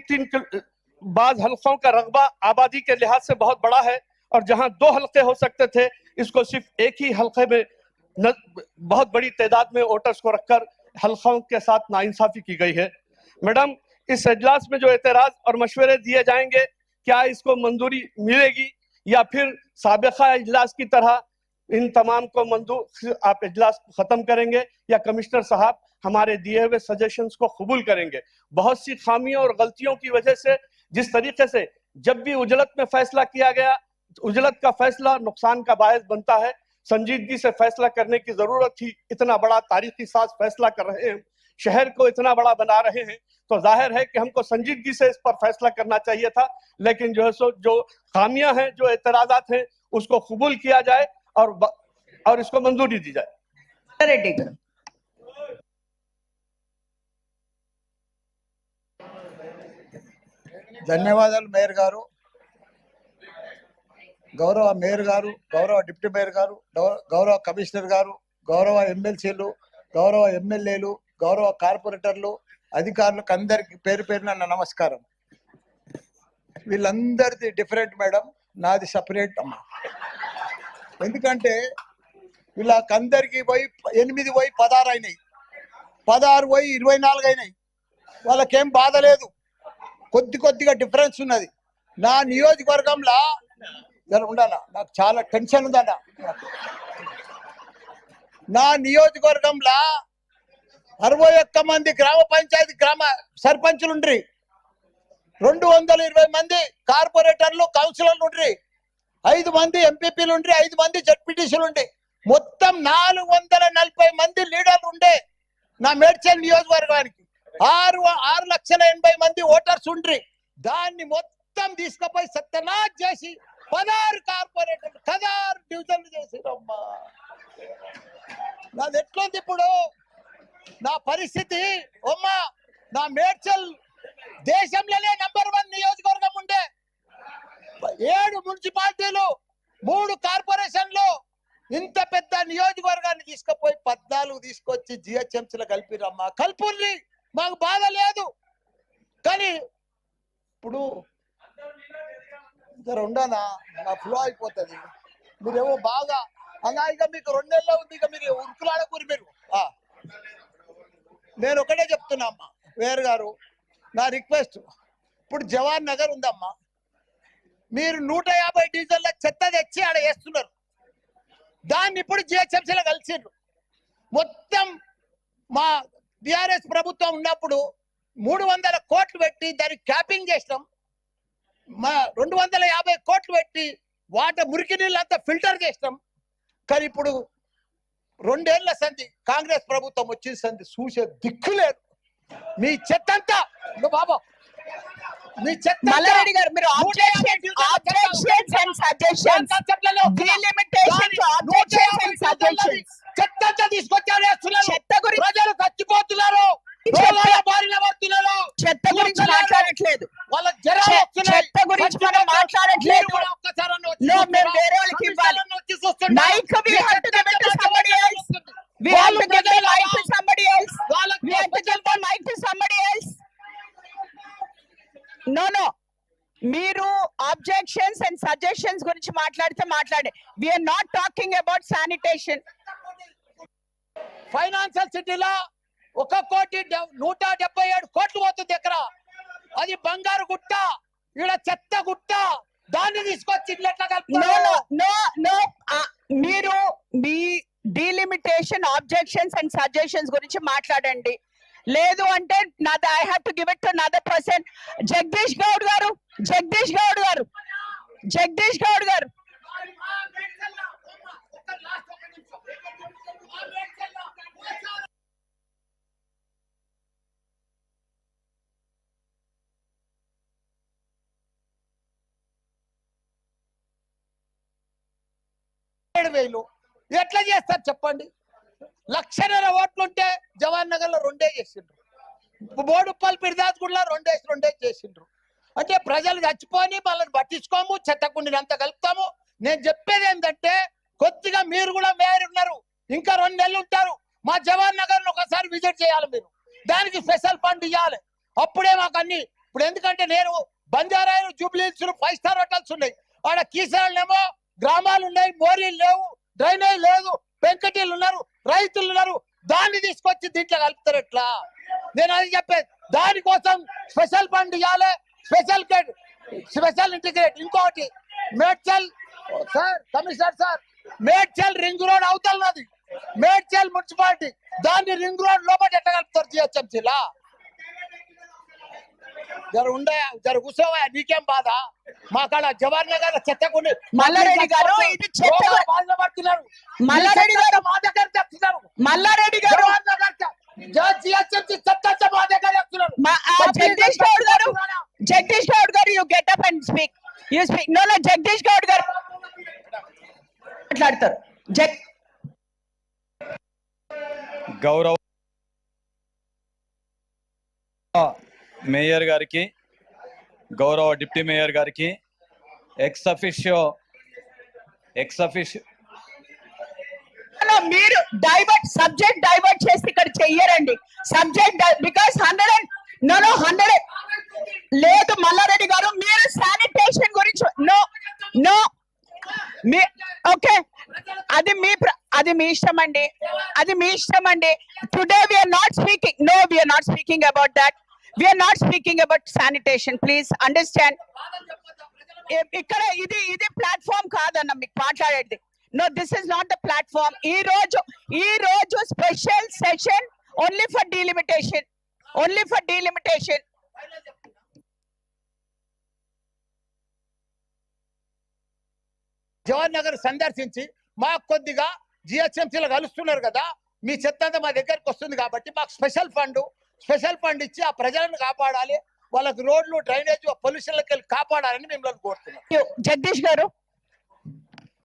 3-3 बाज हल्कों का रकबा आबादी के लिहाज से बहुत बड़ा है, और जहां 2 हल्के हो सकते थे, इसको सिर्फ एक ही हल्के में बहुत बड़ी तादाद में वोटर्स को रखकर हल्कों के साथ नाइंसाफी की गई है। मैडम, इस इजलास में जो एतराज और मशवरे दिए जाएंगे, क्या इसको मंजूरी मिलेगी या फिर साबिका इजलास की तरह इन तमाम को मंजूर आप इजलास खत्म करेंगे, या कमिश्नर साहब हमारे दिए हुए सजेशंस को कबूल करेंगे? बहुत सी खामियों और गलतियों की वजह से जिस तरीके से जब भी उजलत में फैसला किया गया, उजलत का फैसला नुकसान का बायस बनता है। संजीदगी से फैसला करने की जरूरत थी। इतना बड़ा तारीखी साज फैसला कर रहे हैं, शहर को इतना बड़ा बना रहे हैं, तो जाहिर है कि हमको संजीदगी से इस पर फैसला करना चाहिए था। लेकिन जो है सो जो खामियां हैं, जो एतराजात हैं, उसको कबूल किया जाए और इसको मंजूरी दी जाए। रेड्डी गाరు ధన్యవాదాలు మేయర్ గారు, గౌరవ మేయర్ గారు, గౌరవ డిప్యూటీ మేయర్ గారు, గౌరవ కమిషనర్ గారు, గౌరవ ఎమ్మెల్సీలు, గౌరవ ఎమ్మెల్యేలు, గౌరవ కార్పొరేటర్లు, అధికారులకు అందరికి పేరు పేరున నా నమస్కారం. వీళ్ళందరిది డిఫరెంట్ మేడం, నాది సపరేట్ అమ్మా. ఎందుకంటే వీళ్ళకందరికి పోయి 8 పోయి 16 అయినాయి, 16 పోయి 24 అయినాయి. వాళ్ళకేం బాధ లేదు, కొద్దిగా డిఫరెన్స్ ఉన్నది. నా నియోజకవర్గంలో ఉండాలా, నాకు చాలా టెన్షన్ ఉందన్న. నా నియోజకవర్గంలో 61 మంది గ్రామ పంచాయతీ సర్పంచులు ఉండ్రి, 220 మంది కార్పొరేటర్లు కౌన్సిలర్లు ఉండ్రి, 5 మంది ఎంపీపీలు ఉండ్రి, 5 మంది జడ్పీటీసీలు ఉండి, మొత్తం 440 మంది లీడర్లు ఉండే నా మేడ్చల్ నియోజకవర్గానికి. 6,80,000 మంది ఓటర్స్ ఉండ్రి. దాన్ని మొత్తం తీసుకుపోయి సత్యనాథ్ చేసి 16 కార్పొరేటర్లు 16 డివిజన్లు చేసిరమ్మా. నాది ఎట్లుంది ఇప్పుడు నా పరిస్థితి? అమ్మా, నా మేడ్చల్ దేశంలోనే నంబర్ 1 నియోజకవర్గం ఉండే. 7 మున్సిపాలిటీలు, 3 కార్పొరేషన్లు, ఇంత పెద్ద నియోజకవర్గాన్ని తీసుకుపోయి 14 తీసుకొచ్చి జిహెచ్ఎంసీలో కలిపిరమ్మా. కల్పుర్రి, మాకు బాధ లేదు. కానీ ఇప్పుడు ఉండనా, నా ఫ్లో అయిపోతుంది. మీరేమో బాగా అలా, ఇక మీకు 2 నెలల్లో ఉంది, ఇక మీరు ఉరుకులాడకూరి. మీరు నేను ఒకటే చెప్తున్నా అమ్మా, వేరు గారు, నా రిక్వెస్ట్, ఇప్పుడు జవాన్ నగర్ ఉందమ్మా, మీరు 150 డీజిల్ల చెత్త తెచ్చి ఆడ వేస్తున్నారు. దాన్ని ఇప్పుడు జిహెచ్ఎంసీలో కలిసిండ్రు. మొత్తం మా టిఆర్ఎస్ ప్రభుత్వం ఉన్నప్పుడు 300 కోట్లు పెట్టి దానికి క్యాపింగ్ చేసినాం. మా 250 కోట్లు పెట్టి మురికి నీళ్ళంతా ఫిల్టర్ చేసినాం. కానీ ఇప్పుడు 2 ఏళ్ల సంది కాంగ్రెస్ ప్రభుత్వం వచ్చిన సంది చూసే దిక్కు లేదు. మీ చెత్త అంతా బాబా, మీ చెత్త మల్లారెడ్డి గారు, మీరు చెత్త అంతా తీసుకొచ్చారు. చెత్త గురించి ప్రజలు చచ్చిపోతున్నారు, చెత్త గురించి మాట్లాడట్లేదు, వాళ్ళకి జరాలు వస్తున్నాయి. చెత్త గురించి మనం మాట్లాడట్లేదు. మేము వేరే వాళ్ళకి ఇవ్వాలి mic. We have to give it to somebody else. We have to give the mic to somebody else. We have to give the mic to somebody else. No. మీరు ఆబ్జెక్షన్స్ అండ్ సజెషన్స్ గురించి మాట్లాడే. We are not talking about sanitation. Financial సిటీలో 1,177 కోట్లు పోతుంది ఎకరా. అది బంగారు గుట్ట, ఈడ చెత్త గుట్ట. దాన్ని తీసుకొచ్చి ఇట్లా మీరు మీ డీలిమిటేషన్, ఆబ్జెక్షన్స్ అండ్ సజెషన్స్ గురించి మాట్లాడండి. లేదు అంటే I have to give it to another person. Jagadish Goud గారు ఎట్లా చేస్తారు చెప్పండి? 1,00,000 ఓట్లుంటే జవాన్ నగర్ లో 2 చేసిండ్రు, బోడుప్పల్ పిర్దాస్ గుడిలో 2 చేసిండ్రు. అంటే ప్రజలు చచ్చిపోని వాళ్ళని పట్టించుకోము, చెత్తకుండినంత కలుపుతాము. నేను చెప్పేది ఏంటంటే, కొద్దిగా మీరు కూడా మేయర్ ఉన్నారు, ఇంకా 2 నెలలు ఉంటారు. మా జవాన్ నగర్ ఒకసారి విజిట్ చేయాలి మీరు. దానికి స్పెషల్ ఫండ్ ఇవ్వాలి. అప్పుడే మాకు అన్ని ఇప్పుడు ఎందుకంటే నేను బంజారాలు, జూబ్లీహిల్స్ 5 స్టార్ హోటల్స్ ఉన్నాయి. ఆడ కీసరాళ్ళేమో గ్రామాలు ఉన్నాయి, మోరీలు లేవు, డ్రైనేజ్ లేదు, పెంకటీలు ఉన్నారు, రైతులు ఉన్నారు. దాన్ని తీసుకొచ్చి దీంట్లో కలుపుతారు ఎట్లా? నేను అది చెప్పేది. దానికోసం స్పెషల్ ఫండ్ ఇవ్వాలి, స్పెషల్ ఇంటిగ్రేట్. ఇంకోటి Medchal sir, commissioner sir, Medchal ring road అవుతున్నది, మేడ్చల్ మున్సిపాలిటీ, దాన్ని రింగ్ రోడ్ లోపల ఎట్లా కలుపుతారు జిహెచ్ఎంసీలా? జర కూర్చోవా, నీకేం బాధ? మా కాడ జవహర్ నగర్ చెత్తకుండి మల్లారెడ్డి గారు ఇది చెత్త బాధపడుతున్నారు. మల్లారెడ్డి గారు మా దగ్గర చెప్తున్నారు. మల్లారెడ్డి గారు జవహర్ నగర్ జిహెచ్ఎంసీ చెత్త మా దగ్గర చెప్తున్నారు. జగదీష్ గౌడ్ గారు you get up and speak. You speak. No Jagadish Goud గారు మాట్లాడతారు. గౌరవ మేయర్ గారికి, గౌరవ డిప్యూటీ మేయర్ గారికి, ఎక్స్ అఫిషియో మీరు సబ్జెక్ట్ డైవర్ట్ చేసి ఇక్కడ చెయ్యరండి. సబ్జెక్ట్ బికాస్ 100 లేదు మల్లారెడ్డి గారు, మీరు శానిటేషన్ గురించి నో ఓకే, అది మీ ఇష్టం అండి, today we are not speaking about that. We are not speaking about sanitation. Please understand. ఇక్కడ ఇది ప్లాట్ఫామ్ కాదన్న మీకు మాట్లాడేది. No, this is not the platform. ఈ రోజు special session only for delimitation. Jawahar Nagar సందర్శించి మాకు కొద్దిగా జిహెచ్ఎంసీలో కలుస్తున్నారు కదా, మీ చెత్త అంతా మా దగ్గరికి వస్తుంది కాబట్టి మాకు స్పెషల్ ఫండ్ ఇచ్చి ఆ ప్రజలను కాపాడాలి, వాళ్ళకి రోడ్లు, డ్రైనేజ్, పొల్యూషన్లకి వెళ్ళి కాపాడాలని మిమ్మల్ని కోరుతున్నాం. జగదీష్ గారు